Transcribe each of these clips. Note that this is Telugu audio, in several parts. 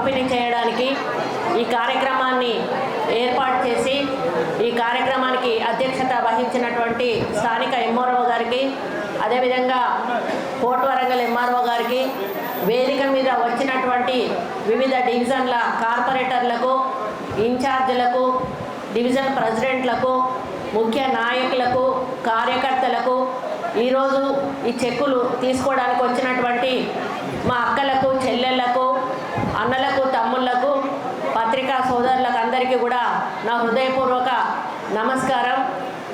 పంపిణీ చేయడానికి ఈ కార్యక్రమాన్ని ఏర్పాటు చేసి ఈ కార్యక్రమానికి అధ్యక్షత వహించినటువంటి స్థానిక ఎంఆర్ఓ గారికి, అదేవిధంగా కోర్టు వరంగల్ ఎంఆర్ఓ గారికి, వేదిక మీద వచ్చినటువంటి వివిధ డివిజన్ల కార్పొరేటర్లకు, ఇన్ఛార్జీలకు, డివిజన్ ప్రెసిడెంట్లకు, ముఖ్య నాయకులకు, కార్యకర్తలకు, ఈరోజు ఈ చెక్కులు తీసుకోవడానికి వచ్చినటువంటి మా అక్కలకు, చెల్లెళ్లకు, అన్నలకు, తమ్ముళ్లకు, పత్రికా సోదరులకు అందరికీ కూడా నా హృదయపూర్వక నమస్కారం.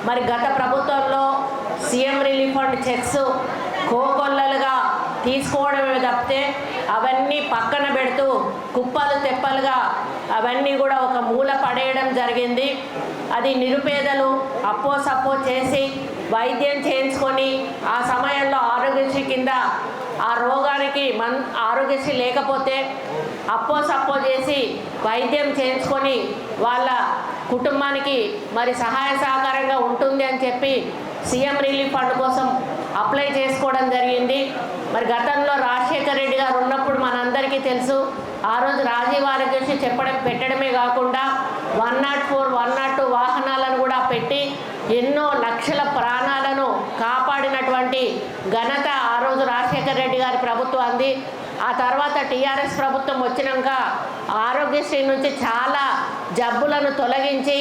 మరి గత ప్రభుత్వంలో సీఎం రిలీఫ్ ఫండ్ చెక్స్ కోకొల్లలుగా తీసుకోవడమే తప్పితే అవన్నీ పక్కన పెడుతూ కుప్పలు తెప్పలుగా అవన్నీ కూడా ఒక మూల పడేయడం జరిగింది. అది నిరుపేదలు అప్పో సప్పో చేసి వైద్యం చేయించుకొని ఆ సమయంలో ఆరోగ్యశ్రీ కింద ఆ రోగానికి ఆరోగ్యశ్రీ లేకపోతే అప్పో సప్పో చేసి వైద్యం చేయించుకొని వాళ్ళ కుటుంబానికి మరి సహాయ సహకారంగా ఉంటుంది అని చెప్పి సీఎం రిలీఫ్ ఫండ్ కోసం అప్లై చేసుకోవడం జరిగింది. మరి గతంలో రాజశేఖర్ రెడ్డి గారు ఉన్నప్పుడు మనందరికీ తెలుసు, ఆ రోజు రాజీవ్ ఆరోగ్యశ్రీ పెట్టడమే కాకుండా 104, 102 వాహనాలను కూడా పెట్టి ఎన్నో లక్షల ప్రాణాలను కాపాడినటువంటి ఘనత ఆ రోజు రాజశేఖర్ రెడ్డి గారి ప్రభుత్వాన్ని. ఆ తర్వాత టీఆర్ఎస్ ప్రభుత్వం వచ్చినాక ఆరోగ్యశ్రీ నుంచి చాలా జబ్బులను తొలగించి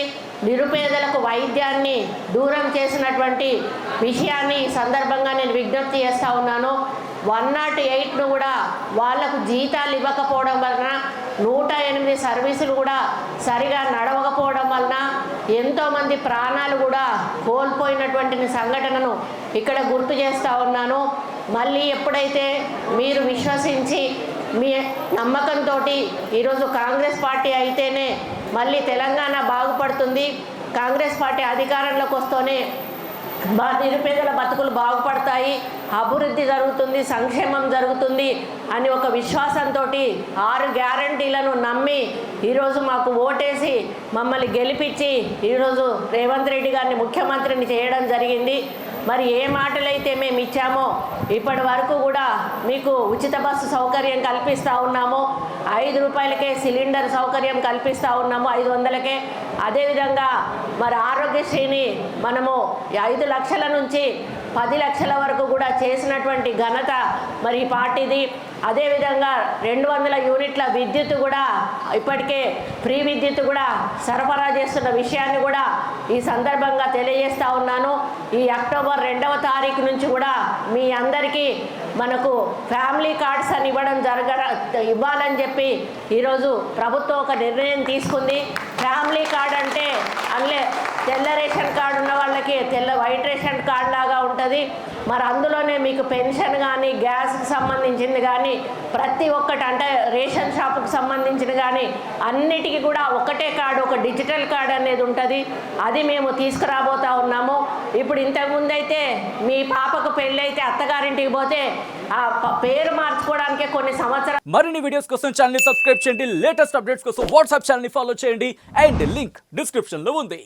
నిరుపేదలకు వైద్యాన్ని దూరం చేసినటువంటి విషయాన్ని ఈ సందర్భంగా నేను విజ్ఞప్తి చేస్తూ ఉన్నాను. 108ను కూడా వాళ్లకు జీతాలు ఇవ్వకపోవడం వలన, 108 సర్వీసులు కూడా సరిగా నడవకపోవడం వలన ఎంతోమంది ప్రాణాలు కూడా కోల్పోయినటువంటి సంఘటనను ఇక్కడ గుర్తు చేస్తూ ఉన్నాను. మళ్ళీ ఎప్పుడైతే మీరు విశ్వసించి మీ నమ్మకంతో ఈరోజు కాంగ్రెస్ పార్టీ అయితేనే మళ్ళీ తెలంగాణ బాగుపడుతుంది, కాంగ్రెస్ పార్టీ అధికారంలోకి వస్తేనే నిరుపేదల బతుకులు బాగుపడతాయి, అభివృద్ధి జరుగుతుంది, సంక్షేమం జరుగుతుంది అని ఒక విశ్వాసంతో 6 గ్యారంటీలను నమ్మి ఈరోజు మాకు ఓటేసి మమ్మల్ని గెలిపించి ఈరోజు రేవంత్ రెడ్డి గారిని ముఖ్యమంత్రిని చేయడం జరిగింది. మరి ఏ మాటలైతే మేము ఇచ్చామో ఇప్పటి వరకు కూడా మీకు ఉచిత బస్సు సౌకర్యం కల్పిస్తూ ఉన్నాము, 5 రూపాయలకే సిలిండర్ సౌకర్యం కల్పిస్తూ ఉన్నాము, 500కే. అదేవిధంగా మరి ఆరోగ్యశ్రీని మనము 5 లక్షల నుంచి 10 లక్షల వరకు కూడా చేసినటువంటి ఘనత మరి ఈ పార్టీది. అదేవిధంగా 200 యూనిట్ల విద్యుత్ కూడా ఇప్పటికే ఫ్రీ విద్యుత్ కూడా సరఫరా చేస్తున్న విషయాన్ని కూడా ఈ సందర్భంగా తెలియజేస్తూ ఉన్నాను. ఈ అక్టోబర్ 2వ తారీఖు నుంచి కూడా మీ అందరికీ మనకు ఫ్యామిలీ కార్డ్స్ అని ఇవ్వాలని చెప్పి ఈరోజు ప్రభుత్వం ఒక నిర్ణయం తీసుకుంది. ఫ్యామిలీ కార్డ్ అంటే అందులో తెల్ల రేషన్ కార్డు ఉన్న వాళ్ళకి వైట్ రేషన్ కార్డు లాగా ఉంటుంది. మరి అందులోనే మీకు పెన్షన్ కానీ, గ్యాస్కి సంబంధించింది కానీ, ప్రతి ఒక్కటి అంటే రేషన్ షాపుకి సంబంధించిన కానీ అన్నిటికీ కూడా ఒకటే కార్డు, ఒక డిజిటల్ కార్డు అనేది ఉంటుంది. అది మేము తీసుకురాబోతా ఉన్నాము. ఇప్పుడు ఇంతకుముందైతే మీ పాపకు పెళ్ళి అయితే అత్తగారింటికి పోతే ఆ పేరు మార్చుకోవడానికే కొన్ని సంవత్సరాలు. మరిన్ని వీడియోస్ కోసం ఛానల్ ని సబ్స్క్రైబ్ చేయండి, లేటెస్ట్ అప్డేట్స్ కోసం వాట్సాప్ ఛానల్ ని ఫాలో చేయండి, అండ్ లింక్ డిస్క్రిప్షన్ లో ఉంది.